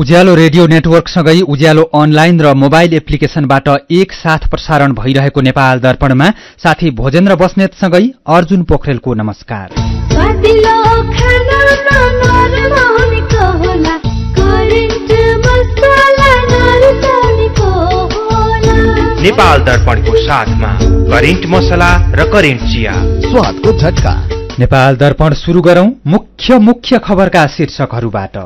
उज्यालो radio नेटवर्कसँगै उज्यालो online र mobile एप्लिकेशनबाट एकसाथ प्रसारण भइरहेको नेपाल दर्पणमा साथी भोजेन्द्र बस्नेतसँगै अर्जुन पोखरेलको नमस्कार। नेपाल दर्पणको साथमा करेन्ट मसला र करेन्ट चिया स्वादको झट्का। नेपाल दर्पण सुरु गरौं मुख्य खबरका शीर्षकहरूबाट।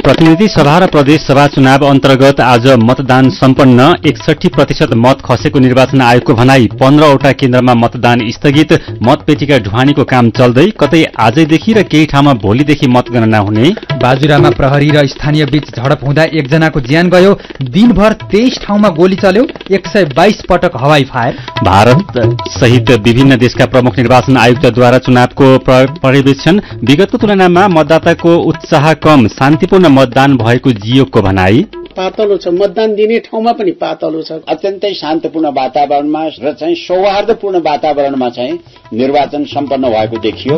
प्रतिनिधि सभा र प्रदेश सभा चुनाव अन्तर्गत आज मतदान सम्पन्न। 61% मत खसेको निर्वाचन आयोगको भनाई। 15वटा केन्द्रमा मतदान स्थगित। मतपेटिका ढुवानीको काम चल्दै। कतै आजैदेखि र केही ठाउँमा भोलिदेखि मतगणना हुने। बाजुरामा प्रहरी र स्थानीय बीच झडप हुँदा एकजनाको ज्यान गयो। दिनभर 23 ठाउँमा गोली चल्यो। 122 पटक हवाई फायर। भारत सहित विभिन्न देशका प्रमुख निर्वाचन आयुक्तद्वारा चुनावको पर्यवेक्षण। विगतको तुलनामा मतदाताको उत्साह कम। शान्तिपूर्ण मतदान भएको जियोको भनाई। पातलो छ, मतदान दिने ठाउँमा पनि पातलो छ। अत्यन्तै शान्तिपूर्ण वातावरणमा र चाहिँ सौहार्दपूर्ण वातावरणमा चाहिँ निर्वाचन सम्पन्न भएको देखियो।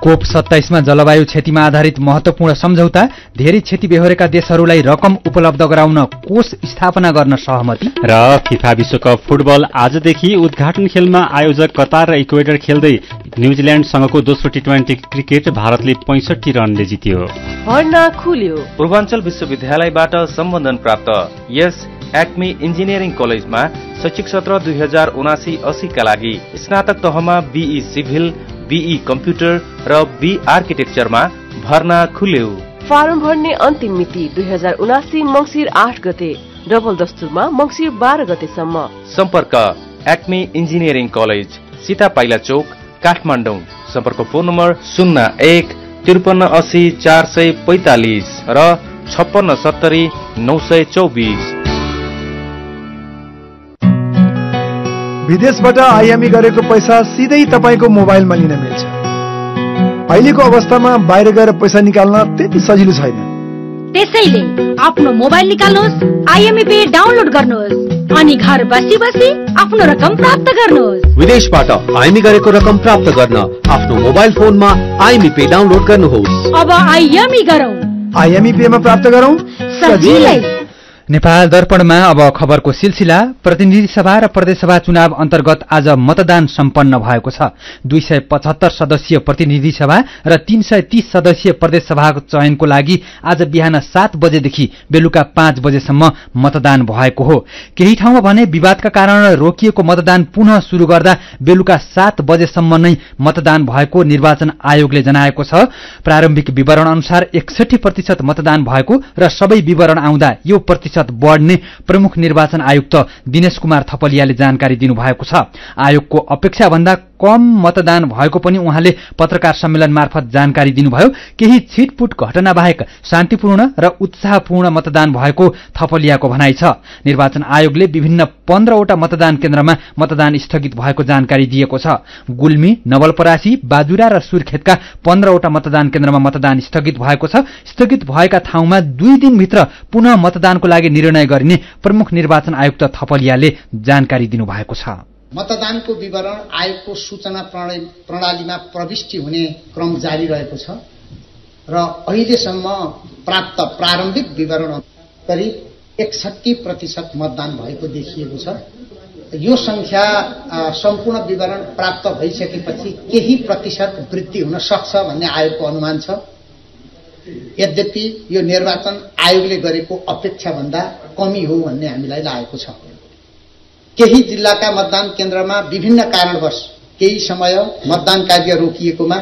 कोप 27 मा जलवायु क्षतिमा आधारित महत्वपूर्ण सम्झौता। धेरै क्षति बेहोरेका देशहरूलाई रकम उपलब्ध गराउन कोष स्थापना गर्न सहमति। र फिफा विश्वकप फुटबल आजदेखि उद्घाटन खेलमा आयोजक कतार र इक्वेडर खेल्दै न्यूजील्याण्डसँगको दोस्रो टी20 क्रिकेट भारतले 65 रनले जित्यो। भर्ना खुल्यो। पूर्वाञ्चल विश्वविद्यालयबाट सम्बन्धन प्राप्त यस एक्मी इन्जिनियरिङ कलेजमा शैक्षिक सत्र 2079-80 का लागि स्नातक तहमा बीई सिभिल, बीई कम्प्युटर र बी आर्किटेक्चरमा भर्ना खुल्यो। फारम भर्ने अन्तिम मिति 2079 मंसिर 8 गते, डबल दस्तुरमा मंसिर 12 गतेसम्म। सम्पर्क एक्मी इन्जिनियरिङ कलेज, सीता पाइला चौक, काठमाडौँ। सम्पर्क फोन नम्बर 01-5380-445 र 5670-924। विदेशबाट आयामी गरेको पैसा सिधै तपाईको मोबाइलमा लिन मिल्छ। अहिलेको अवस्थामा बाहिर गएर पैसा निकाल्न त्यति सजिलो छैन। त्यसैले आफ्नो मोबाइल निकाल्नुहोस्, आइएमई पे डाउनलोड गर्नुहोस् अनि घर बसी बसी आफ्नो रकम प्राप्त गर्नुहोस्। विदेशबाट आइएमई गरेको रकम प्राप्त गर्न आफ्नो मोबाइल फोनमा आइएमई पे डाउनलोड गर्नुहोस्। अब आइएमई गरौँ, आइएमई पे मा प्राप्त गरौँ सजिलै। नेपाल दर्पणमा अब खबरको सिलसिला। प्रतिनिधि सभा र प्रदेशसभा चुनाव अन्तर्गत आज मतदान सम्पन्न भएको छ। 275 सदस्यीय प्रतिनिधि सभा र 330 सदस्यीय प्रदेश सभाको चयनको लागि आज बिहान 7 बजेदेखि बेलुका 5 बजेसम्म मतदान भएको हो। केही ठाउँमा भने विवादका कारण रोकिएको मतदान पुनः शुरू गर्दा बेलुका 7 बजेसम्म नै मतदान भएको निर्वाचन आयोगले जनाएको छ। प्रारम्भिक विवरण अनुसार 61% मतदान भएको र सबै विवरण आउँदा यो प्रतिशत बढ्ने प्रमुख निर्वाचन आयुक्त दिनेश कुमार थपलियाले जानकारी दिनुभएको छ। आयोगको अपेक्षा भन्दा कम मतदान भएको पनि उहाँले पत्रकार सम्मेलन मार्फत जानकारी दिनुभयो। केही छिटपुट घटना बाहेक शान्तिपूर्ण र उत्साहपूर्ण मतदान भएको थपलियाको भनाइ छ। निर्वाचन आयोगले विभिन्न 15वटा मतदान केन्द्रमा मतदान स्थगित भएको जानकारी दिएको छ। गुल्मी, नवलपरासी, बाजुरा र सुर्खेतका 15वटा मतदान केन्द्रमा मतदान स्थगित भएको छ। स्थगित भएका ठाउँमा 2 दिनभित्र पुनः मतदानको लागि निर्णय गरिने प्रमुख निर्वाचन आयुक्त थपलियाले जानकारी दिनुभएको छ। मतदानको विवरण आयोगको सूचना प्रणालीमा प्रविष्टि हुने क्रम जारी रहेको छ र अहिलेसम्म प्राप्त प्रारम्भिक विवरण करिब 61% मतदान भएको देखिएको छ। यो संख्या सम्पूर्ण विवरण प्राप्त भइसकेपछि केही प्रतिशत वृद्धि हुन सक्छ भन्ने आयोगको अनुमान छ। यद्यपि यो निर्वाचन आयोगले गरेको अपेक्षा भन्दा कमी हो भन्ने हामीलाई लागेको छ। केही जिल्लाका मतदान केन्द्रमा विभिन्न कारणवश केही समय मतदान कार्य रोकिएकोमा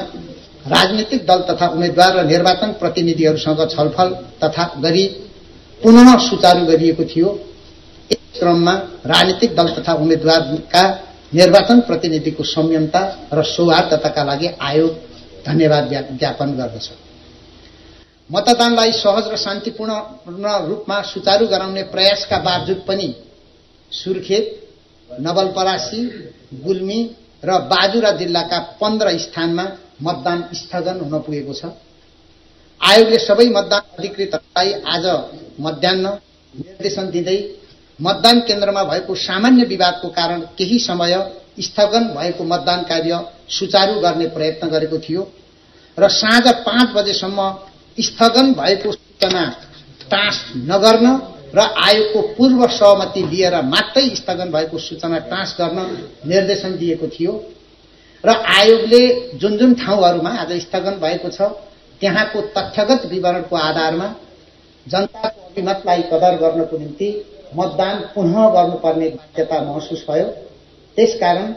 राजनीतिक दल तथा उम्मेद्वार र निर्वाचन प्रतिनिधिहरूसँग छलफल तथा गरी पुनः सुचारू गरिएको थियो। यस क्रममा राजनीतिक दल तथा उम्मेद्वारका निर्वाचन प्रतिनिधिको संयमता र सौहार्दताका लागि आयोग धन्यवाद ज्ञापन गर्दछ। मतदानलाई सहज र शान्तिपूर्ण रूपमा सुचारू गराउने प्रयासका बावजुद पनि सुर्खेत, नवलपरासी, गुल्मी र बाजुरा जिल्लाका 15 स्थानमा मतदान स्थगन हुन पुगेको छ। आयोगले सबै मतदान अधिकृतहरूलाई आज मध्याह्न निर्देशन दिँदै मतदान केन्द्रमा भएको सामान्य विवादको कारण केही समय स्थगन भएको मतदान कार्य सुचारू गर्ने प्रयत्न गरेको थियो र साँझ 5 बजेसम्म स्थगन भएको सूचना टाँस नगर्न र आयोगको पूर्व सहमति लिएर मात्रै स्थगन भएको सूचना टाँस गर्न निर्देशन दिएको थियो र आयोगले जुन जुन ठाउँहरूमा आज स्थगन भएको छ त्यहाँको तथ्यगत विवरणको आधारमा जनताको अभिमतलाई कदर गर्नको निम्ति मतदान पुनः गर्नुपर्ने बाध्यता महसुस भयो। त्यसकारण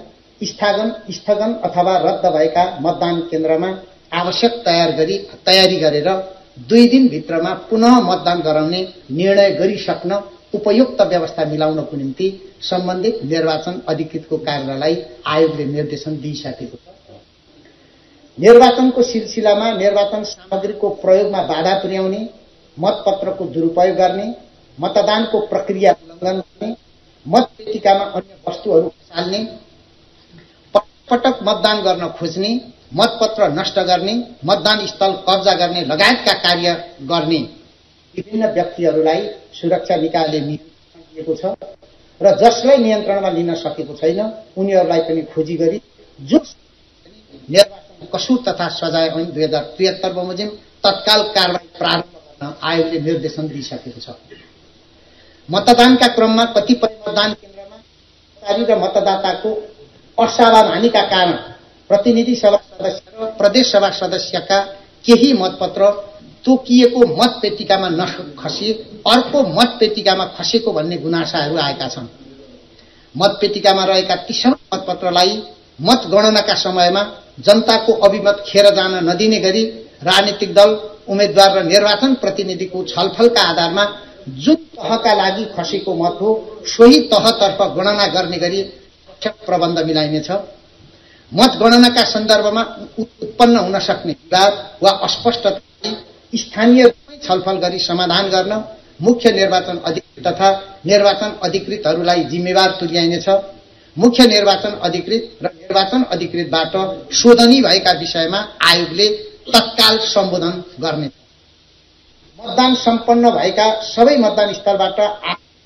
स्थगन अथवा रद्द भएका मतदान केन्द्रमा आवश्यक तयारी गरेर 2 दिनभित्रमा पुनः मतदान गराउने निर्णय गरिसक्न उपयुक्त व्यवस्था मिलाउनको निम्ति सम्बन्धित निर्वाचन अधिकृतको कार्यालयलाई आयोगले निर्देशन दिइसकेको छ। निर्वाचनको सिलसिलामा निर्वाचन सामग्रीको प्रयोगमा बाधा पुर्याउने, मतपत्रको दुरुपयोग गर्ने, मतदानको प्रक्रिया उल्लङ्घन गर्ने, मतपेटिकामा अन्य वस्तुहरू खसाल्ने, पटक मतदान गर्न खोज्ने, मतपत्र नष्ट गर्ने, मतदान स्थल कब्जा गर्ने लगायतका कार्य गर्ने विभिन्न व्यक्तिहरूलाई सुरक्षा निकायले नियन्त्रण दिएको छ र जसलाई नियन्त्रणमा लिन सकेको छैन उनीहरूलाई पनि खोजी गरी जो निर्वाचन कसुर तथा सजाय ऐन 2073 बमोजिम तत्काल कारबाही प्रारम्भ गर्न आयोगले निर्देशन दिइसकेको छ। मतदानका क्रममा कतिपय मतदान केन्द्रमा कर्मचारी र मतदाताको असावधानीका कारण प्रतिनिधि सभा सदस्य र प्रदेश सभा सदस्यका केही मतपत्र तोकिएको मतपेटिकामा नखसी अर्को मतपेटिकामा खसेको भन्ने गुनासाहरू आएका छन्। मतपेटिकामा रहेका ती सबै मतपत्रलाई मतगणनाका समयमा जनताको अभिमत खेर जान नदिने गरी राजनीतिक दल, उम्मेद्वार र निर्वाचन प्रतिनिधिको छलफलका आधारमा जुन तहका लागि खसेको मत हो सोही तहतर्फ गणना गर्ने गरी प्रबन्ध मिलाइनेछ। मतगणनाका सन्दर्भमा उत्पन्न हुन सक्ने विवाद वा अस्पष्टता स्थानीय छलफल गरी समाधान गर्न मुख्य निर्वाचन अधिकृत तथा निर्वाचन अधिकृतहरूलाई जिम्मेवार तुल्याइनेछ। मुख्य निर्वाचन अधिकृत र निर्वाचन अधिकृतबाट शोधनी भएका विषयमा आयोगले तत्काल सम्बोधन गर्नेछ। मतदान सम्पन्न भएका सबै मतदान स्थलबाट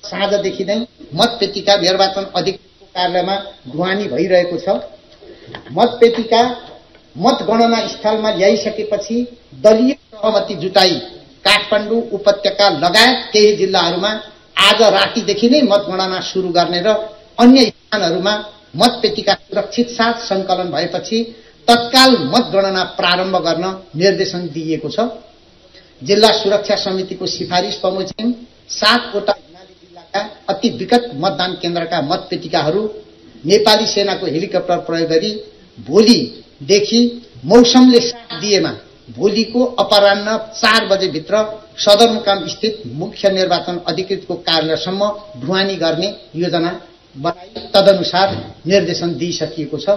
साँझदेखि नै मतपेटिका निर्वाचन अधिकृतको कार्यालयमा ढुवानी भइरहेको छ। मतपेटिका मतगणना स्थलमा ल्याइसकेपछि दलीय सहमति जुटाई काठमाडौँ उपत्यका लगायत केही जिल्लाहरूमा आज रातिदेखि नै मतगणना सुरु गर्ने र अन्य स्थानहरूमा मतपेटिका सुरक्षित साथ संकलन भएपछि तत्काल मतगणना प्रारम्भ गर्न निर्देशन दिइएको छ। जिल्ला सुरक्षा समितिको सिफारिस बमोजिम 7 वटा हिमाली जिल्लाका अति विकट मतदान केन्द्रका मतपेटिकाहरू नेपाली सेनाको हेलिकप्टर प्रयोग गरी भोलिदेखि मौसमले साथ दिएमा भोलिको अपराह्न 4 बजेभित्र सदरमुकाम स्थित मुख्य निर्वाचन अधिकृतको कार्यालयसम्म ढुवानी गर्ने योजना बनाई तदनुसार निर्देशन दिइसकिएको छ।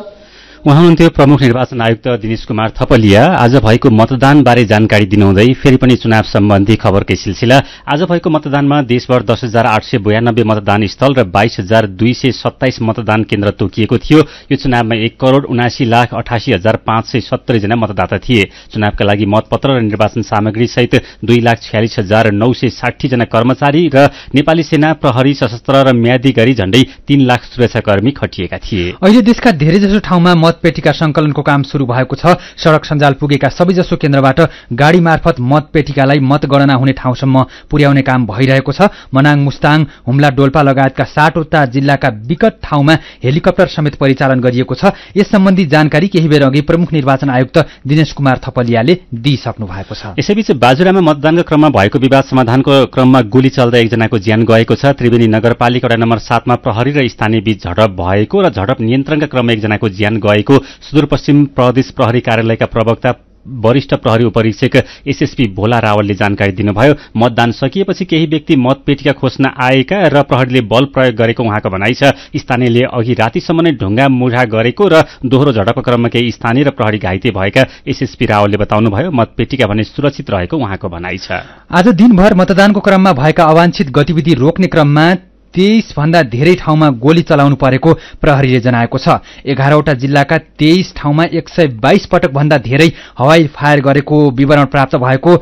उहाँ हुनुहुन्थ्यो प्रमुख निर्वाचन आयुक्त दिनेश कुमार थपलिया। आज भएको मतदानबारे जानकारी दिनुहुँदै फेरि पनि चुनाव सम्बन्धी खबरकै सिलसिला। आज भएको मतदानमा देशभर 10,892 मतदान स्थल र 22,227 मतदान केन्द्र तोकिएको थियो। यो चुनावमा 1,79,88,570 जना मतदाता थिए। चुनावका लागि मतपत्र र निर्वाचन सामग्री सहित 2,46,960 जना कर्मचारी र नेपाली सेना, प्रहरी, सशस्त्र र म्यादी गरी झण्डै 3 लाख सुरक्षाकर्मी खटिएका थिए। अहिले देशका धेरैजसो ठाउँमा मतपेटिका संकलनको काम शुरू भएको छ। सड़क सञ्जाल पुगेका सबैजसो केन्द्रबाट गाडी मार्फत मतपेटिकालाई मतगणना हुने ठाउँसम्म पुर्याउने काम भइरहेको छ। मनाङ, मुस्ताङ, हुम्ला, डोल्पा लगायतका 60 वटा जिल्लाका विकट ठाउँमा हेलिकप्टर समेत परिचालन गरिएको छ। यस सम्बन्धी जानकारी केही बेर अघि प्रमुख निर्वाचन आयुक्त दिनेश कुमार थपलियाले दिइसक्नु भएको छ। यसैबीच बाजुरामा मतदानका क्रममा भएको विवाद समाधानको क्रममा गोली चल्दा एकजनाको ज्यान गएको छ। त्रिवेणी नगरपालिका वडा नम्बर 7 मा प्रहरी र स्थानीय बीच झडप भएको र झडप नियन्त्रणका क्रममा एकजनाको ज्यान गएको सुदूरपश्चिम प्रदेश प्रहरी कार्यालयका प्रवक्ता वरिष्ठ प्रहरी उपरीक्षक एसएसपी भोला रावलले जानकारी दिनुभयो। मतदान सकिएपछि केही व्यक्ति मतपेटिका खोज्न आएका र प्रहरीले बल प्रयोग गरेको उहाँको भनाइ छ। स्थानीयले अघि रातिसम्म नै ढुङ्गा मुढा गरेको र दोहोरो झडपको क्रममा केही स्थानीय र प्रहरी घाइते भएका एसएसपी रावलले बताउनुभयो। मतपेटिका भने सुरक्षित रहेको उहाँको भनाइ छ। आज दिनभर मतदानको क्रममा भएका अवांछित गतिविधि रोक्ने क्रममा 23 भन्दा धेरै ठाउँमा गोली चलाउनु परेको प्रहरीले जनाएको छ। 11 वटा जिल्लाका 23 ठाउँमा 122 पटक भन्दा धेरै हवाई फायर गरेको विवरण प्राप्त भएको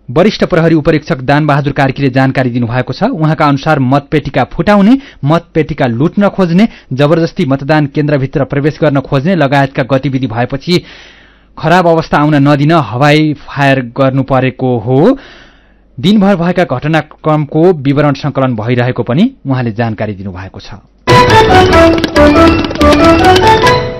वरिष्ठ प्रहरी उपरीक्षक दानबहादुर कार्कीले जानकारी दिनुभएको छ। उहाँका अनुसार मतपेटिका फुटाउने, मतपेटिका लुट्न खोज्ने, जबरजस्ती मतदान केन्द्रभित्र प्रवेश गर्न खोज्ने लगायतका गतिविधि भएपछि खराब अवस्था आउन नदिन हवाई फायर गर्नु परेको हो। दिनभर भएका घटनाक्रमको विवरण संकलन भइरहेको पनि उहाँले जानकारी दिनुभएको छ।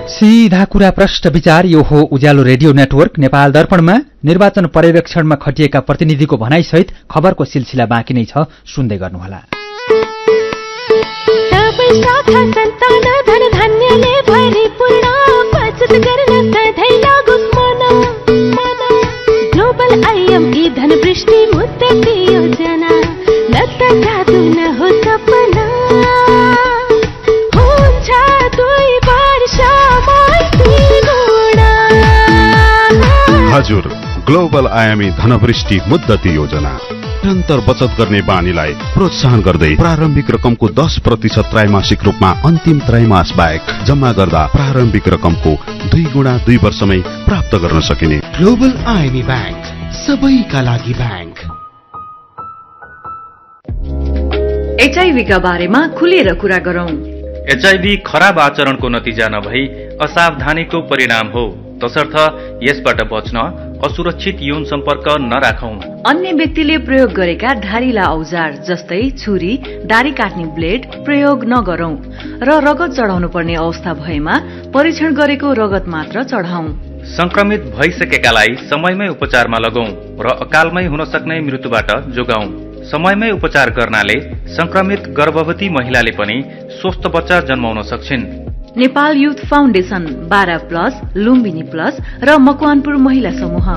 सीधा कुरा प्रष्ट विचार यो हो उज्यालो रेडियो नेटवर्क। नेपाल दर्पणमा निर्वाचन पर्यवेक्षणमा खटिएका प्रतिनिधिको भनाइसहित खबरको सिलसिला बाँकी नै छ, सुन्दै गर्नुहोला। हजुर, ग्लोबल आयामी धनवृष्टि मुद्दती योजना निरन्तर बचत गर्ने बानीलाई प्रोत्साहन गर्दै प्रारम्भिक रकमको 10% त्रैमासिक रूपमा अन्तिम त्रैमास बाहेक जम्मा गर्दा प्रारम्भिक रकमको 2 गुणा 2 वर्षमै प्राप्त गर्न सकिने ग्लोबल आयामी ब्याङ्क, सबैका लागि ब्याङ्क। एचआईभी का बारेमा खुलेर कुरा गरौं। एचआईभी खराब आचरणको नतिजा नभई असावधानीको परिणाम हो, तसर्थ यसबाट बच्न असुरक्षित यौन सम्पर्क नराखौं। अन्य व्यक्तिले प्रयोग गरेका धारिला औजार जस्तै छुरी, दारी काट्ने ब्लेड प्रयोग नगरौं र रगत चढाउनु पर्ने अवस्था भएमा परीक्षण गरेको रगत मात्र चढाउँ। संक्रमित भइसकेकालाई समयमै उपचारमा लगौं र अकालमै हुन सक्ने मृत्युबाट जोगाउँ। समयमै उपचार गर्नाले संक्रमित गर्भवती महिलाले पनि स्वस्थ बच्चा जन्माउन सक्छिन्। Nepal youth foundation, 12+ Lumbini plus र मकवानपुर महिला समूह।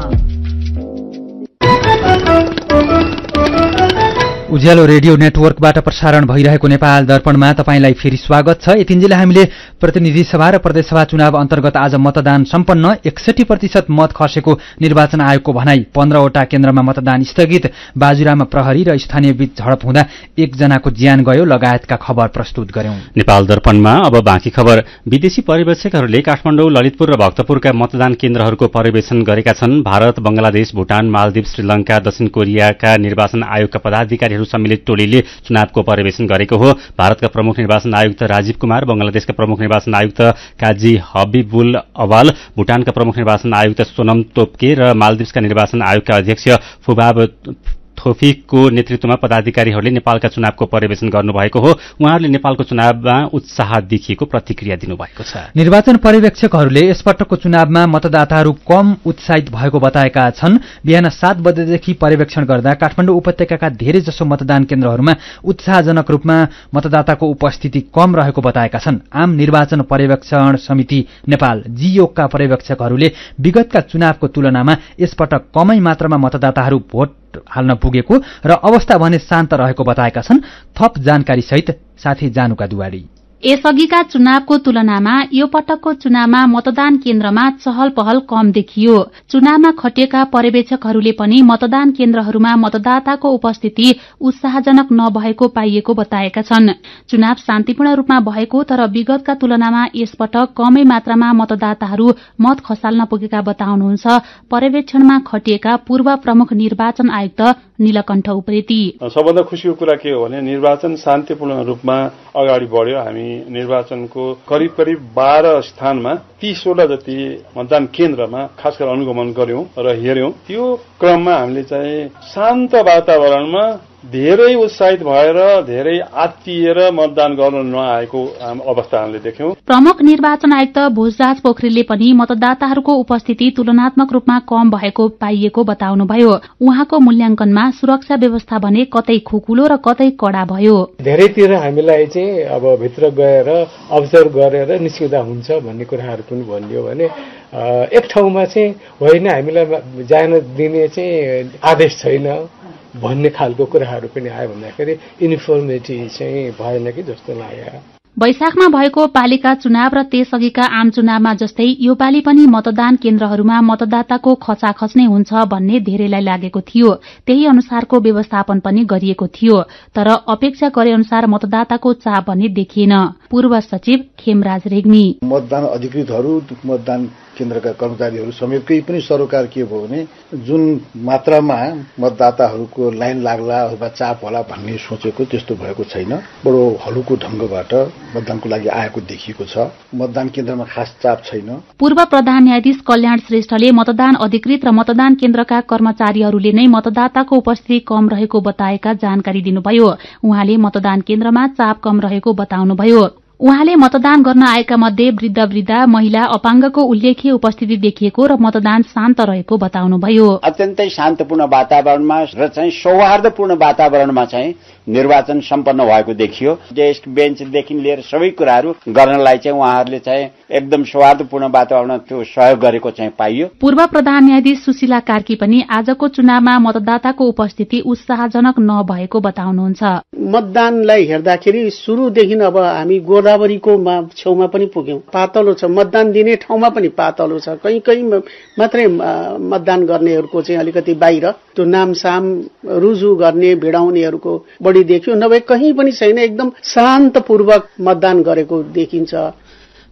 उज्यालो रेडियो नेटवर्कबाट प्रसारण भइरहेको नेपाल दर्पणमा तपाईंलाई फेरि स्वागत छ। यतिन्जेल हामीले प्रतिनिधि सभा र प्रदेशसभा चुनाव अन्तर्गत आज मतदान सम्पन्न, 61% मत खसेको निर्वाचन आयोगको भनाई। 15 वटा केन्द्रमा मतदान स्थगित, बाजुरामा प्रहरी र स्थानीय बीच झडप हुँदा 1 जनाको ज्यान गयो लगायतका खबर प्रस्तुत गर्यौं। नेपाल दर्पणमा अब बाँकी खबर। विदेशी पर्यवेक्षकहरूले काठमाडौँ, ललितपुर र भक्तपुरका मतदान केन्द्रहरूको पर्यवेक्षण गरेका छन्। भारत, बंगलादेश, भूटान, मालदिव, श्रीलंका, दक्षिण कोरियाका निर्वाचन आयोगका पदाधिकारीहरू सम्मिलित टोलीले चुनावको पर्यवेक्षण गरेको हो। भारतका प्रमुख निर्वाचन आयुक्त राजीव कुमार, बंगलादेशका प्रमुख निर्वाचन आयुक्त काजी हबीबुल अवाल, भूटानका प्रमुख निर्वाचन आयुक्त सोनम तोप्के र मालदिवसका निर्वाचन आयोगका अध्यक्ष फुबाब थोफिकको नेतृत्वमा पदाधिकारीहरूले नेपालका चुनावको पर्यवेक्षण गर्नुभएको हो। उहाँहरूले नेपालको चुनावमा उत्साह देखिएको प्रतिक्रिया दिनुभएको छ। निर्वाचन पर्यवेक्षकहरूले यसपटकको चुनावमा मतदाताहरू कम उत्साहित भएको बताएका छन्। बिहान 7 बजेदेखि पर्यवेक्षण गर्दा काठमाडौँ उपत्यकाका धेरैजसो मतदान केन्द्रहरूमा उत्साहजनक रूपमा मतदाताको उपस्थिति कम रहेको बताएका छन्। आम निर्वाचन पर्यवेक्षण समिति नेपाल जीओका पर्यवेक्षकहरूले विगतका चुनावको तुलनामा यसपटक कमै मात्रामा मतदाताहरू भोट हाल्न पुगेको र अवस्था भने शान्त रहेको बताएका छन्। थप जानकारी सहित साथी जानुका दुवाडी। यसअघिका चुनावको तुलनामा यो पटकको चुनावमा मतदान केन्द्रमा चहल पहल कम देखियो। चुनावमा खटिएका पर्यवेक्षकहरूले पनि मतदान केन्द्रहरूमा मतदाताको उपस्थिति उत्साहजनक नभएको पाइएको बताएका छन्। चुनाव शान्तिपूर्ण रूपमा भएको तर विगतका तुलनामा यसपटक कमै मात्रामा मतदाताहरू मत खसाल्न पुगेका बताउनुहुन्छ पर्यवेक्षणमा खटिएका पूर्व प्रमुख निर्वाचन आयुक्त नीलकण्ठ उप्रेती। सबभन्दा खुसीको कुरा के हो भने निर्वाचन शान्तिपूर्ण रूपमा अगाडि बढ्यो। हामी निर्वाचनको करिब 12 स्थानमा 30वटा जति मतदान केन्द्रमा खास गरेर अनुगमन गर्यौं र हेर्यौं। त्यो क्रममा हामीले चाहिँ शान्त वातावरणमा धेरै उत्साहित भएर धेरै आत्तिएर मतदान गर्न नआएको अवस्था हामीले देख्यौं। प्रमुख निर्वाचन आयुक्त भोजराज पोखरेलले पनि मतदाताहरूको उपस्थिति तुलनात्मक रूपमा कम भएको पाइएको बताउनुभयो। उहाँको मूल्याङ्कनमा सुरक्षा व्यवस्था भने कतै खुकुलो र कतै कडा भयो। धेरैतिर हामीलाई चाहिँ अब भित्र गएर अब्जर्भ गरेर निस्किँदा हुन्छ भन्ने कुराहरू पनि भनियो भने एक ठाउँमा चाहिँ होइन हामीलाई जान दिने चाहिँ आदेश छैन भन्ने खालको कुराहरू पनि आयो भन्दाखेरि युनिफर्मिटी चाहिँ भएन कि जस्तो लाग्यो। वैशाखमा भएको पालिका चुनाव र त्यसअघिका आम चुनावमा जस्तै यो पालि पनि मतदान केन्द्रहरूमा मतदाताको खचाखच नै हुन्छ भन्ने धेरैलाई लागेको थियो। त्यही अनुसारको व्यवस्थापन पनि गरिएको थियो तर अपेक्षा गरे अनुसार मतदाताको चाप भने देखिएन। पूर्व सचिव खेमराज रेग्मी मतदान अधिकृतहरू मतदान केन्द्रका कर्मचारीहरू समेतकै पनि सरोकार के भयो भने जुन मात्रामा मतदाताहरूको लाइन लाग्ला अथवा चाप होला भन्ने सोचेको त्यस्तो भएको छैन। बडो हलुको ढंगबाट मतदानको लागि आएको देखिएको छ। मतदान केन्द्रमा खास चाप छैन। पूर्व प्रधान न्यायाधीश कल्याण श्रेष्ठले मतदान अधिकृत र मतदान केन्द्रका कर्मचारीहरूले नै मतदाताको उपस्थिति कम रहेको बताएका जानकारी दिनुभयो। उहाँले मतदान केन्द्रमा चाप कम रहेको बताउनुभयो। उहाँले मतदान गर्न आएका मध्ये वृद्ध वृद्धा, महिला, अपाङ्गको उल्लेख्य उपस्थिति देखिएको र मतदान शान्त रहेको बताउनुभयो। अत्यन्तै शान्तपूर्ण वातावरणमा र चाहिँ सौहार्दपूर्ण वातावरणमा चाहिँ निर्वाचन सम्पन्न भएको देखियो। डेस्क बेन्चदेखि लिएर सबै कुराहरू गर्नलाई चाहिँ उहाँहरूले चाहिँ एकदम सौहार्दपूर्ण वातावरण त्यो सहयोग गरेको चाहिँ पाइयो। पूर्व प्रधान न्यायाधीश सुशीला कार्की पनि आजको चुनावमा मतदाताको उपस्थिति उत्साहजनक नभएको बताउनुहुन्छ। मतदानलाई हेर्दाखेरि सुरुदेखि अब हामी गोदावरीको छेउमा पनि पुग्यौं। पातलो छ, मतदान दिने ठाउँमा पनि पातलो छ। कहीँ कहीँ मात्रै मतदान गर्नेहरूको चाहिँ अलिकति बाहिर त्यो नामसाम रुजु गर्ने भिडाउनेहरूको बढी देखियो। नभए कहीँ पनि छैन, एकदम शान्तपूर्वक मतदान गरेको देखिन्छ।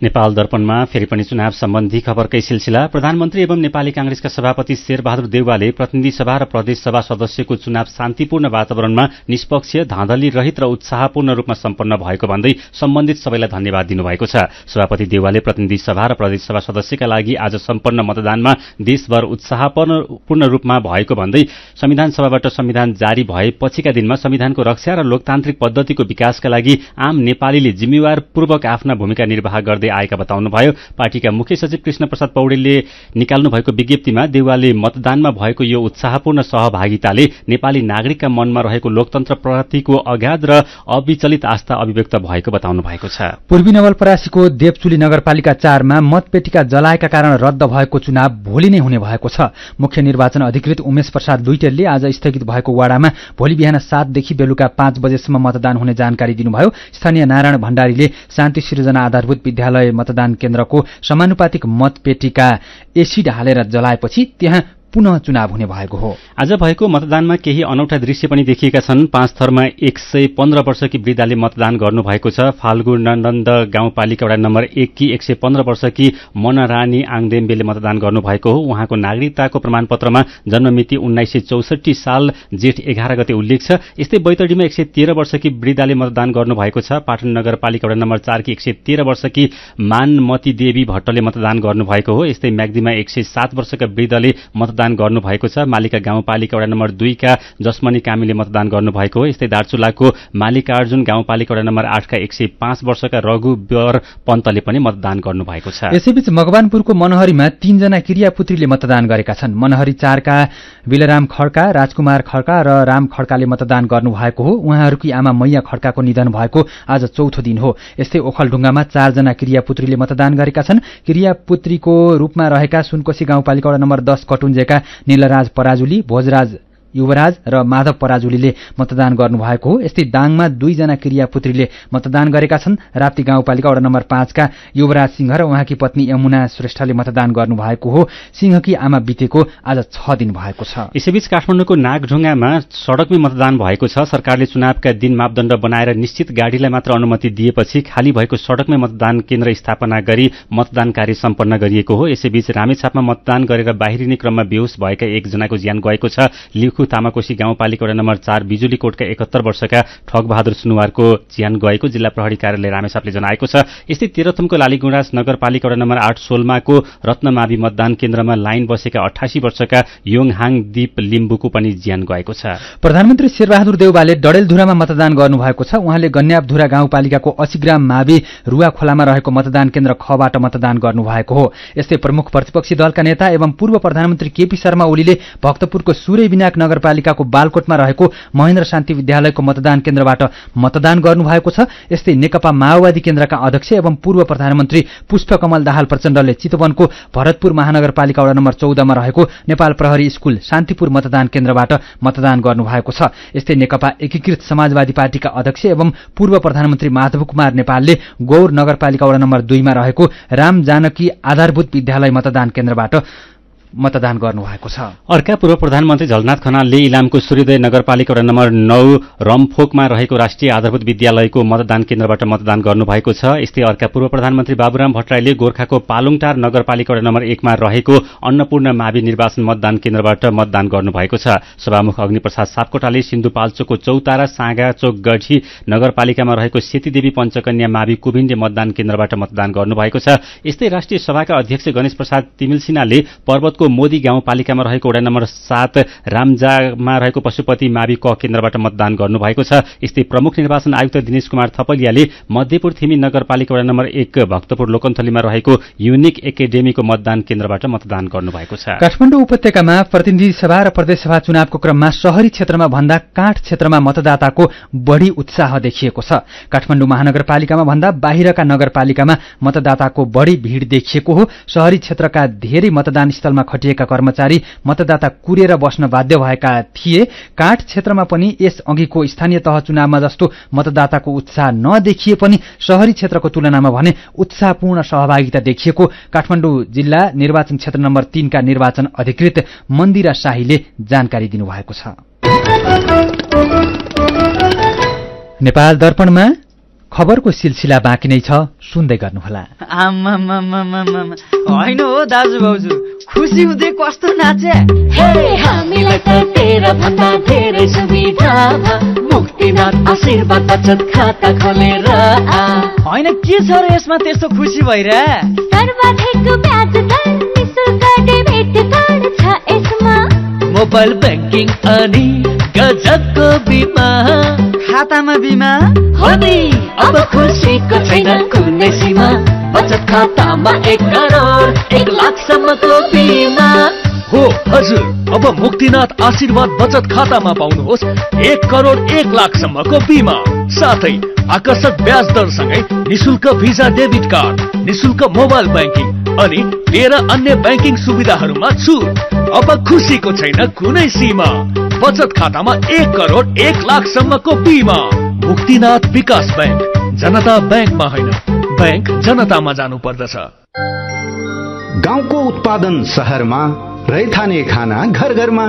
नेपाल दर्पणमा फेरि पनि चुनाव सम्बन्धी खबरकै सिलसिला। प्रधानमन्त्री एवं नेपाली कांग्रेसका सभापति शेरबहादुर देउवाले प्रतिनिधि सभा र प्रदेश सभा सदस्यको चुनाव शान्तिपूर्ण वातावरणमा निष्पक्ष, धाँधली रहित र उत्साहपूर्ण रूपमा सम्पन्न भएको भन्दै सम्बन्धित सबैलाई धन्यवाद दिनुभएको छ। सभापति देउवाले प्रतिनिधि सभा र प्रदेश सभा सदस्यका लागि आज सम्पन्न मतदानमा देशभर उत्साहपूर्ण रूपमा भएको भन्दै संविधान सभाबाट संविधान जारी भए पछिका दिनमा संविधानको रक्षा र लोकतान्त्रिक पद्धतिको विकासका लागि आम नेपालीले जिम्मेवारपूर्वक आफ्ना भूमिका निर्वाह गर्दै आएका बताउनुभयो। पार्टीका मुख्य सचिव कृष्ण प्रसाद पौडेलले निकाल्नु भएको विज्ञप्तिमा देउवाले मतदानमा भएको यो उत्साहपूर्ण सहभागिताले नेपाली नागरिकका मनमा रहेको लोकतन्त्रप्रतिको अगाध र अविचलित आस्था अभिव्यक्त भएको बताउनु भएको छ। पूर्वी नवलपरासीको देवचुली नगरपालिका 4 मा मतपेटिका जलाएका कारण रद्द भएको चुनाव भोलि नै हुने भएको छ। मुख्य निर्वाचन अधिकृत उमेश प्रसाद लुइटेलले आज स्थगित भएको वाडामा भोलि बिहान 7 देखि बेलुका 5 बजेसम्म मतदान हुने जानकारी दिनुभयो। स्थानीय नारायण भण्डारीले शान्ति सृजना आधारभूत विद्यालय मतदान केन्द्रको समानुपातिक मतपेटिका एसिड हालेर जलाएपछि त्यहाँ पुनः चुनाव हुने भएको हो। आज भएको मतदानमा केही अनौठा दृश्य पनि देखिएका छन्। 5 थरमा 115 वर्षकी वृद्धाले मतदान गर्नुभएको छ। फाल्गु नन्द गाउँपालिका वडा नम्बर 1 की 115 वर्षकी मनरानी आङदेम्बेले मतदान गर्नुभएको हो। उहाँको नागरिकताको प्रमाणपत्रमा जन्ममिति 1964 साल जेठ 11 गते उल्लेख छ। यस्तै बैतडीमा 113 वर्षकी वृद्धाले मतदान गर्नुभएको छ। पाटन नगरपालिका वडा नम्बर 4 की 113 वर्षकी मानमती देवी भट्टले मतदान गर्नुभएको हो। यस्तै म्याग्दीमा 107 वर्षका वृद्धले मतदान गर्नुभएको छ। मालिका गाउँपालिका वडा नम्बर 2 का जसमनी कामीले मतदान गर्नुभएको हो। यस्तै दार्चुलाको मालिकार्जुन गाउँपालिका वडा नम्बर 8 का 105 वर्षका रघुवर पन्तले पनि मतदान गर्नुभएको छ। यसैबीच मकवानपुरको मनहरीमा 3 जना क्रियापुत्रीले मतदान गरेका छन्। मनहरी 4 का बिलराम खड्का, राजकुमार खड्का र राम खड्काले मतदान गर्नुभएको हो। उहाँहरूकी आमा मैया खड्काको निधन भएको आज चौथो दिन हो। यस्तै ओखलढुङ्गामा 4 जना क्रियापुत्रीले मतदान गरेका छन्। क्रियापुत्रीको रूपमा रहेका सुनकोशी गाउँपालिका वडा नम्बर 10 कटुन्जेका नीलराज पराजुली, भोजराज युवराज र माधव पराजुलीले मतदान गर्नुभएको हो। यस्तै दाङमा 2 जना क्रियापुत्रीले मतदान गरेका छन्। राप्ती गाउँपालिका वडा नम्बर 5 का युवराज सिंह र उहाँकी पत्नी यमुना श्रेष्ठले मतदान गर्नुभएको हो। सिंहकी आमा बितेको आज 6 दिन भएको छ। यसैबीच काठमाडौँको नागढुङ्गामा सड़कमै मतदान भएको छ। सरकारले चुनावका दिन मापदण्ड बनाएर निश्चित गाडीलाई मात्र अनुमति दिएपछि खाली भएको सड़कमै मतदान केन्द्र स्थापना गरी मतदान कार्य सम्पन्न गरिएको हो। यसैबीच रामेछापमा मतदान गरेर बाहिरिने क्रममा बेहोस भएका 1 जनाको ज्यान गएको छ। तामाकोशी गाउँपालिका वडा नम्बर 4 बिजुली कोटका 71 वर्षका ठगबहादुर सुनुवारको ज्यान गएको जिल्ला प्रहरी कार्यालय रामेछापले जनाएको छ। यस्तै तेह्रथुमको लालीगुँडास नगरपालिका वडा नम्बर 8 सोलमाको रत्नमावि मतदान केन्द्रमा लाइन बसेका 88 वर्षका योङहाङ दीप लिम्बुको पनि ज्यान गएको छ। प्रधानमन्त्री शेरबहादुर देउवाले डडेलधुरामा मतदान गर्नुभएको छ। उहाँले गन्याबधुरा गाउँपालिकाको 80 ग्राम मावि रुवा खोलामा रहेको मतदान केन्द्र खबाट मतदान गर्नुभएको हो। यस्तै प्रमुख प्रतिपक्षी दलका नेता एवं पूर्व प्रधानमन्त्री केपी शर्मा ओलीले भक्तपुरको सूर्यविनायक नगरपालिकाको बालकोटमा रहेको महेन्द्र शान्ति विद्यालयको मतदान केन्द्रबाट मतदान गर्नुभएको छ। यस्तै नेकपा माओवादी केन्द्रका अध्यक्ष एवं पूर्व प्रधानमन्त्री पुष्पकमल दाहाल प्रचण्डले चितवनको भरतपुर महानगरपालिका वडा नम्बर 14 मा रहेको नेपाल प्रहरी स्कूल शान्तिपुर मतदान केन्द्रबाट मतदान गर्नुभएको छ। यस्तै नेकपा एकीकृत समाजवादी पार्टीका अध्यक्ष एवं पूर्व प्रधानमन्त्री माधव कुमार नेपालले गौर नगरपालिका वडा नम्बर 2 मा रहेको राम जानकी आधारभूत विद्यालय मतदान केन्द्रबाट मतदान गर्नुभएको छ। अर्का पूर्व प्रधानमन्त्री झलनाथ खनालले इलामको सूर्योदय नगरपालिका वडा नम्बर 9 रमफोकमा रहेको राष्ट्रिय आधारभूत विद्यालयको मतदान केन्द्रबाट मतदान गर्नुभएको छ। यस्तै अर्का पूर्व प्रधानमन्त्री बाबुराम भट्टराईले गोर्खाको पालुङटार नगरपालिका वडा नम्बर 1 मा रहेको अन्नपूर्ण मावि निर्वाचन मतदान केन्द्रबाट मतदान गर्नुभएको छ। सभामुख अग्निप्रसाद सापकोटाले सिन्धुपाल्चोकको चौतारा साँगाचोक गढी नगरपालिकामा रहेको सेतीदेवी पञ्चकन्या मावि कुभिन्डे मतदान केन्द्रबाट मतदान गर्नुभएको छ। यस्तै राष्ट्रिय सभाका अध्यक्ष गणेश प्रसाद तिमिल सिन्हाले पर्वतको मोदी गाउँपालिकामा रहेको वडा नम्बर 7 रामजामा रहेको पशुपति मावि क केन्द्रबाट मतदान गर्नुभएको छ। यस्तै प्रमुख निर्वाचन आयुक्त दिनेश कुमार थपलियाले मध्यपुर थिमी नगरपालिका वडा नम्बर 1 भक्तपुर लोकन्थलीमा रहेको युनिक एकाडेमीको मतदान केन्द्रबाट मतदान गर्नुभएको छ। काठमाडौँ उपत्यकामा प्रतिनिधि सभा र प्रदेशसभा चुनावको क्रममा शहरी क्षेत्रमा भन्दा काठ क्षेत्रमा मतदाताको बढ़ी उत्साह देखिएको छ। काठमाडौँ महानगरपालिकामा भन्दा बाहिरका नगरपालिकामा मतदाताको बढ़ी भीड़ देखिएको हो। शहरी क्षेत्रका धेरै मतदान स्थलमा खटिएका कर्मचारी मतदाता कुरेर बस्न बाध्य भएका थिए। काठ क्षेत्रमा पनि यस अघिको स्थानीय तह चुनावमा जस्तो मतदाताको उत्साह नदेखिए पनि शहरी क्षेत्रको तुलनामा भने उत्साहपूर्ण सहभागिता देखिएको काठमाडौँ जिल्ला निर्वाचन क्षेत्र नम्बर 3 का निर्वाचन अधिकृत मन्दिरा शाहीले जानकारी दिनुभएको छ। नेपाल दर्पणमा खबरको सिलसिला बाँकी नै छ, सुन्दै गर्नुहोला। होइन हो दाजु भाउजू, खुसी हुँदै कस्तो नाचे। हामीलाई त तेरा भन्दा धेरै सुविधा मुक्तिनाथ आशीर्वाद बचत खाता खोलेर होइन के छ र यसमा त्यस्तो खुसी भइरा? सर्वाधिक ब्याज दर निशुल्क डेबिट कार्ड छ यसमा, मोबाइल ब्याङ्किङ अनि गजबको बिमा, खातामा बिमा हो नि। अब खुसीको छैन कुनै सीमा, बचत खातामा 1 करोड 1 लाखसम्मको बिमा हो। हजुर, अब मुक्तिनाथ आशीर्वाद बचत खातामा पाउनुहोस् 1 करोड 1 लाखसम्मको बिमा, साथै आकर्षक ब्याज दरसँगै निशुल्क भिजा डेबिट कार्ड, निशुल्क मोबाइल ब्याङ्किङ अनि 13 अन्य ब्याङ्किङ सुविधाहरूमा छुट। अब खुसीको छैन कुनै सीमा, बचत खातामा 1 करोड 1 लाखसम्मको बिमा। मुक्तिनाथ विकास ब्याङ्क, जनता ब्याङ्कमा होइन, ब्याङ्क जनतामा जानु पर्दछ। गाउँको उत्पादन शहरमा, रैथाने खाना घर घरमा,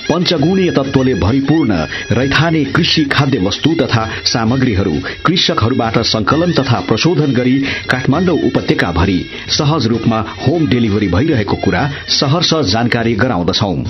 पञ्चगुणीय तत्त्वले भरिपूर्ण रैथाने कृषि खाद्य वस्तु तथा सामग्रीहरू कृषकहरूबाट संकलन तथा प्रशोधन गरी काठमाडौँ उपत्यका भरि सहज रूपमा होम डेलिभरी भइरहेको कुरा सहर्ष जानकारी गराउँदछौं।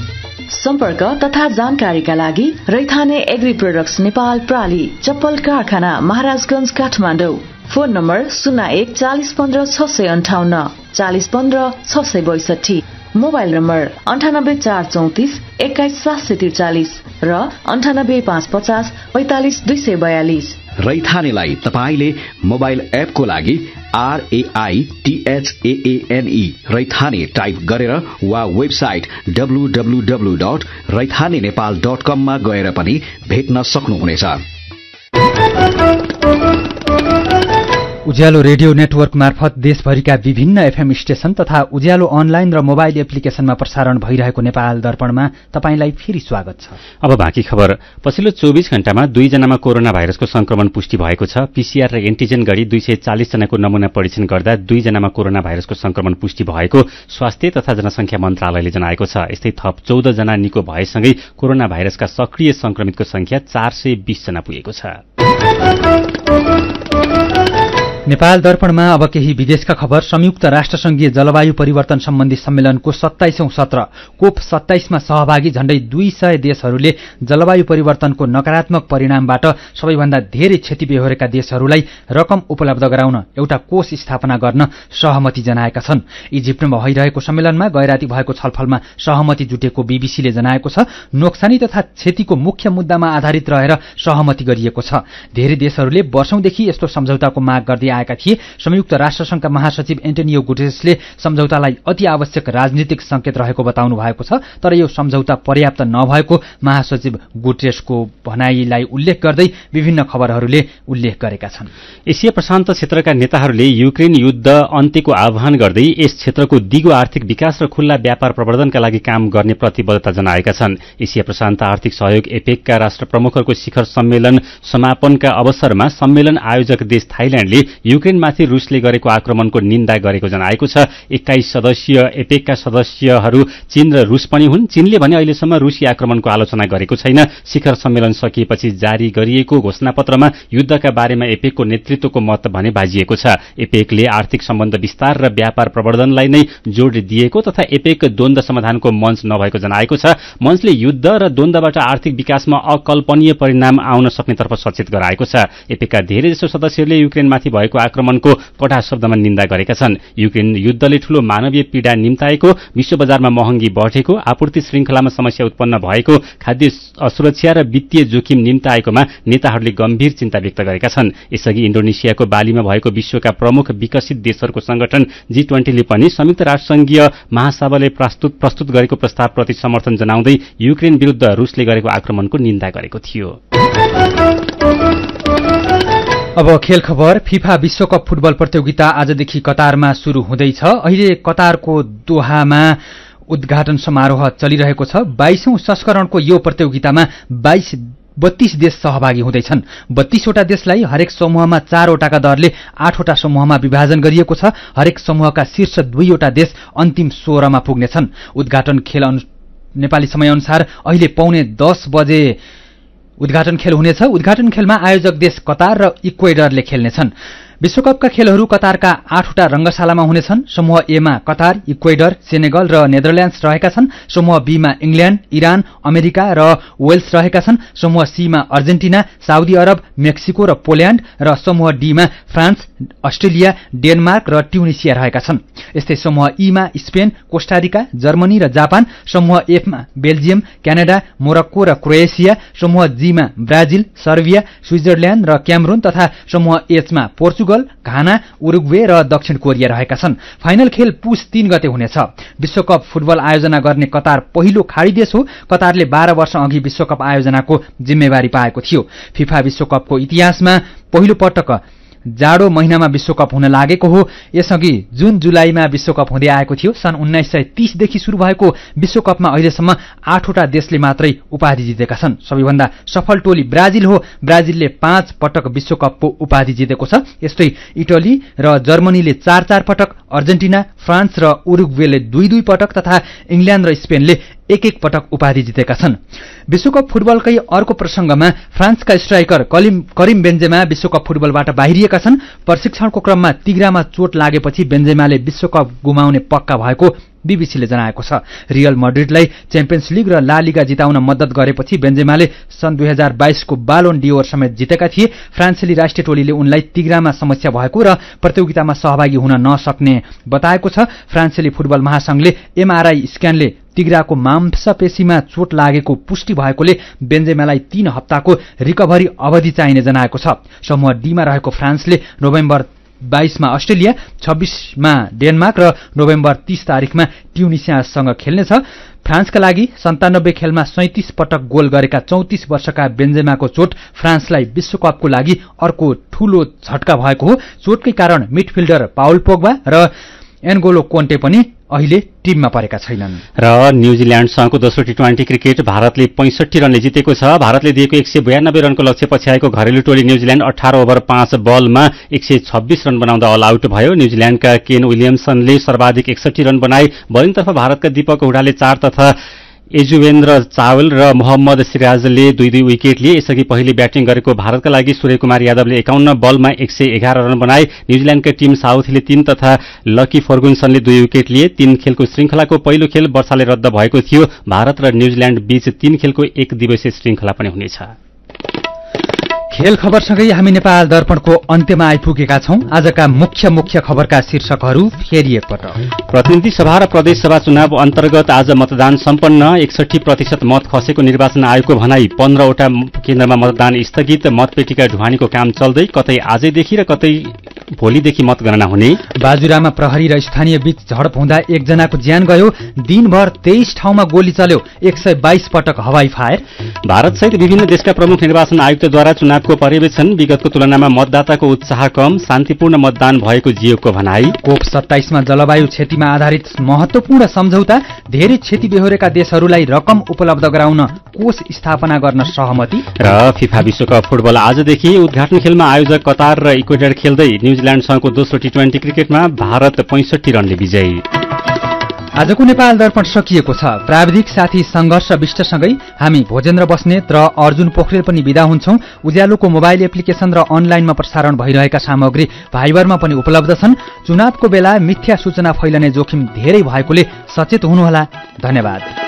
सम्पर्क तथा जानकारीका लागि रैथाने एग्री प्रोडक्ट्स नेपाल प्राली, चप्पल कारखाना, Maharajganj, Kathmandu. Phone number 01 40 15 658 40 15 662, mobile number 98 434 21 743 र 98 550 45 242। रैथानेलाई तपाईले मोबाइल एपको लागि RAITHAANE रैथाने टाइप गरेर वा वेबसाइट www.raithanenepal.com मा गएर पनि भेट्न सक्नुहुनेछ। उज्यालो रेडियो नेटवर्क मार्फत देशभरिका विभिन्न एफएम स्टेशन तथा उज्यालो अनलाइन र मोबाइल एप्लिकेशनमा प्रसारण भइरहेको नेपाल दर्पणमा तपाईंलाई फेरि स्वागत छ। अब बाँकी खबर। पछिल्लो 24 घण्टामा 2 जनामा कोरोना भाइरसको संक्रमण पुष्टि भएको छ। पीसीआर र एन्टिजेन गरी 240 जनाको नमूना परीक्षण गर्दा 2 जनामा कोरोना भाइरसको संक्रमण पुष्टि भएको स्वास्थ्य तथा जनसंख्या मन्त्रालयले जनाएको छ। यस्तै थप 14 जना निको भएसँगै कोरोना भाइरसका सक्रिय संक्रमितको संख्या 420 जना पुगेको छ। नेपाल दर्पणमा अब केही विदेशका खबर। संयुक्त राष्ट्रसंघीय जलवायु परिवर्तन सम्बन्धी सम्मेलनको 27औं सत्र कोप 27 मा सहभागी झण्डै 200 देशहरूले जलवायु परिवर्तनको नकारात्मक परिणामबाट सबैभन्दा धेरै क्षति बेहोरेका देशहरूलाई रकम उपलब्ध गराउन एउटा कोष स्थापना गर्न सहमति जनाएका छन्। इजिप्टमा भइरहेको सम्मेलनमा गैराती भएको छलफलमा सहमति जुटेको बीबीसीले जनाएको छ। नोक्सानी तथा क्षतिको मुख्य मुद्दामा आधारित रहेर सहमति गरिएको छ। धेरै देशहरूले वर्षौंदेखि यस्तो सम्झौताको माग गर्दै आएका थिए। संयुक्त राष्ट्रसंघका महासचिव एन्टोनियो गुटेरेसले सम्झौतालाई अति आवश्यक राजनीतिक संकेत रहेको बताउनु भएको छ। तर यो सम्झौता पर्याप्त नभएको महासचिव गुटेरेसको भनाईलाई उल्लेख गर्दै विभिन्न खबरहरूले उल्लेख गरेका छन्। एसिया प्रशान्त क्षेत्रका नेताहरूले युक्रेन युद्ध अन्त्यको आह्वान गर्दै यस क्षेत्रको दिगो आर्थिक विकास र खुल्ला व्यापार प्रवर्धनका लागि काम गर्ने प्रतिबद्धता जनाएका छन्। एसिया प्रशान्त आर्थिक सहयोग एपेकका राष्ट्र प्रमुखहरूको शिखर सम्मेलन समापनका अवसरमा सम्मेलन आयोजक देश थाइल्याण्डले युक्रेनमाथि रुसले गरेको आक्रमणको निन्दा गरेको जनाएको छ। 21 सदस्यीय एपेकका सदस्यहरू चीन र रुस पनि हुन्। चीनले भने अहिलेसम्म रुसी आक्रमणको आलोचना गरेको छैन। शिखर सम्मेलन सकिएपछि जारी गरिएको घोषणापत्रमा युद्धका बारेमा एपेकको नेतृत्वको मत भने बाजिएको छ। एपेकले आर्थिक सम्बन्ध विस्तार र व्यापार प्रवर्धनलाई नै जोड दिएको तथा एपेक द्वन्द्व समाधानको मञ्च नभएको जनाएको छ। मञ्चले युद्ध र द्वन्द्वबाट आर्थिक विकासमा अकल्पनीय परिणाम आउन सक्नेतर्फ सचेत गराएको छ। एपेकका धेरैजसो सदस्यहरूले युक्रेनमाथि भएको आक्रमणको कडा शब्दमा निन्दा गरेका छन्। युक्रेन युद्धले ठूलो मानवीय पीडा निम्ताएको, विश्व बजारमा महँगी बढेको, आपूर्ति श्रृङ्खलामा समस्या उत्पन्न भएको, खाद्य असुरक्षा र वित्तीय जोखिम निम्ताएकोमा नेताहरूले गम्भीर चिन्ता व्यक्त गरेका छन्। यसअघि इन्डोनेसियाको बालीमा भएको विश्वका प्रमुख विकसित देशहरूको संगठन G20ले पनि संयुक्त राष्ट्रसङ्घीय महासभाले प्रस्तुत गरेको प्रस्तावप्रति समर्थन जनाउँदै युक्रेन विरुद्ध रुसले गरेको आक्रमणको निन्दा गरेको थियो। अब खेल खबर। फिफा विश्वकप फुटबल प्रतियोगिता आजदेखि कतारमा शुरू हुँदैछ। अहिले कतारको दोहामा उद्घाटन समारोह चलिरहेको छ। 22औं संस्करणको यो प्रतियोगितामा 32 देश सहभागी हुँदैछन्। 32वटा देशलाई हरेक समूहमा 4वटाका दरले 8वटा समूहमा विभाजन गरिएको छ। हरेक समूहका शीर्ष 2वटा देश अन्तिम 16मा पुग्नेछन्। उद्घाटन खेल नेपाली समयअनुसार अहिले 9:15 बजे उद्घाटन खेल हुनेछ। उद्घाटन खेलमा आयोजक देश कतार र इक्वेडरले खेल्नेछन्। विश्वकपका खेलहरू कतारका 8वटा रंगशालामा हुनेछन्। समूह ए मा कतार, इक्वेडर, सेनेगल र नेदरल्याण्ड्स रहेका छन्। समूह बी मा इंग्ल्याण्ड, इरान, अमेरिका र वेल्स रहेका छन्। समूह सी मा अर्जेन्टिना, साउदी अरब, मेक्सिको र पोल्याण्ड र समूह डी मा फ्रान्स, अस्ट्रेलिया, डेनमार्क र ट्युनिसिया रहेका छन्। यस्तै समूह ई मा स्पेन, कोस्टारिका, जर्मनी र जापान, समूह एफ मा बेल्जियम, क्यानाडा, मोरक्को र क्रोएसिया, समूह जी मा ब्राजिल, सर्बिया, स्विजरल्याण्ड र क्यामरून तथा समूह एच मा पोर्चुगल, घाना, उरुग्वे र दक्षिण कोरिया रहेका छन्। फाइनल खेल पुस 3 गते हुनेछ। विश्वकप फुटबल आयोजना गर्ने कतार पहिलो खाडी देश हो। कतारले 12 वर्ष अघि विश्वकप आयोजनाको जिम्मेवारी पाएको थियो। फिफा विश्वकपको इतिहासमा पहिलो पटक जाडो महिनामा विश्वकप हुन लागेको हो। यसअघि जुन जुलाईमा विश्वकप हुँदै आएको थियो। सन् 1930 देखि शुरू भएको विश्वकपमा अहिलेसम्म 8वटा देशले मात्रै उपाधि जितेका छन्। सबैभन्दा सफल टोली ब्राजिल हो। ब्राजिलले 5 पटक विश्वकपको उपाधि जितेको छ। यस्तै इटली र जर्मनीले 4-4 पटक, अर्जेन्टिना, फ्रान्स र उरुग्वेले 2-2 पटक तथा इंग्ल्याण्ड र स्पेनले 1-1 पटक उपाधि जितेका छन्। विश्वकप फुटबलकै अर्को प्रसंगमा फ्रान्सका स्ट्राइकर करिम बेन्जेमा विश्वकप फुटबलबाट बाहिरिएका छन्। प्रशिक्षणको क्रममा तिग्रामा चोट लागेपछि बेन्जेमाले विश्वकप गुमाउने पक्का भएको बीबीसीले जनाएको छ। रियल मड्रिडलाई च्याम्पियन्स लीग र ला लिगा जिताउन मद्दत गरेपछि बेन्जेमाले सन् 2022 को बालोन डिओर समेत जितेका थिए। फ्रान्सेली राष्ट्रिय टोलीले उनलाई तिग्रामा समस्या भएको र प्रतियोगितामा सहभागी हुन नसक्ने बताएको छ। फ्रान्सेली फुटबल महासंघले एमआरआई स्क्यानले तिग्राको मांसपेशीमा चोट लागेको पुष्टि भएकोले बेन्जेमालाई 3 हप्ताको रिकभरी अवधि चाहिने जनाएको छ। समूह डी मा रहेको फ्रान्सले नोभेम्बर 22 मा अस्ट्रेलिया, 26 मा डेनमार्क र नोभेम्बर 30 तारिखमा ट्युनिसियासँग खेल्नेछ। फ्रान्सका लागि 97 खेलमा 37 पटक गोल गरेका 34 वर्षका बेन्जेमाको चोट फ्रान्सलाई विश्वकपको लागि अर्को ठूलो झट्का भएको हो। चोटकै कारण मिडफिल्डर पाउल पोग्बा र एनगोलो कोन्टे पनि अहिले टिममा परेका छैनन्। र न्यूजील्याण्डसँगको दोस्रो टी20 क्रिकेट भारतले 65 रनले जितेको छ। भारतले दिएको 192 रनको लक्ष्य पछ्याएको घरेलु टोली न्यूजील्याण्ड 18 ओभर 5 बलमा 126 रन बनाउँदा अल आउट भयो। न्यूजील्याण्डका केन विलियमसनले सर्वाधिक 61 रन बनाए। बलिङतर्फ भारतका दीपक हुडाले 4 तथा यजुवेन्द्र चावल र मोहम्मद सिराजले 2-2 विकेट लिए। यसअघि पहिले ब्याटिङ गरेको भारतका लागि सूर्य कुमार यादवले 51 बलमा 111 रन बनाए। न्यूजील्याण्डका टिम साउथले 3 तथा लकी फर्गुसनले 2 विकेट लिए। 3 खेलको श्रृंखलाको पहिलो खेल वर्षाले रद्द भएको थियो। भारत र न्यूजील्याण्ड बीच 3 खेलको 1 दिवसीय श्रृंखला पनि हुनेछ। खेल खबरसँगै हामी नेपाल दर्पणको अन्त्यमा आइपुगेका छौं। आजका मुख्य खबरका शीर्षकहरू फेरि एकपटक। प्रतिनिधि सभा र प्रदेश सभा चुनाव अन्तर्गत आज मतदान सम्पन्न। 61% मत खसेको निर्वाचन आयोगको भनाई। 15वटा केन्द्रमा मतदान स्थगित। मतपेटिका ढुवानीको काम चल्दै, कतै आजैदेखि र कतै भोलिदेखि मतगणना हुने। बाजुरामा प्रहरी र स्थानीय बीच झडप हुँदा 1 जनाको ज्यान गयो। दिनभर 23 ठाउँमा गोली चल्यो। 122 पटक हवाई फायर। भारतसहित विभिन्न देशका प्रमुख निर्वाचन आयुक्तद्वारा चुनावको पर्यवेक्षण। विगतको तुलनामा मतदाताको उत्साह कम। शान्तिपूर्ण मतदान भएको जियोको भनाई। कोप 27 मा जलवायु क्षतिमा आधारित महत्वपूर्ण सम्झौता। धेरै क्षति बेहोरेका देशहरूलाई रकम उपलब्ध गराउन कोष स्थापना गर्न सहमति। र फिफा विश्वकप फुटबल आजदेखि। उद्घाटन खेलमा आयोजक कतार र इक्वेडर खेल्दै न्यूजील्याण्डसँगको दोस्रो टी20 क्रिकेटमा भारत 65 रनले विजयी। आजको नेपाल दर्पण सकिएको छ। प्राविधिक साथी संघर्ष विष्टसँगै हामी भोजेन्द्र बस्नेत र अर्जुन पोखरेल पनि विदा हुन्छौं। उज्यालोको मोबाइल एप्लिकेशन र अनलाइनमा प्रसारण भइरहेका सामग्री भाइबरमा पनि उपलब्ध छन्। चुनावको बेला मिथ्या सूचना फैलने जोखिम धेरै भएकोले सचेत हुनुहोला। धन्यवाद।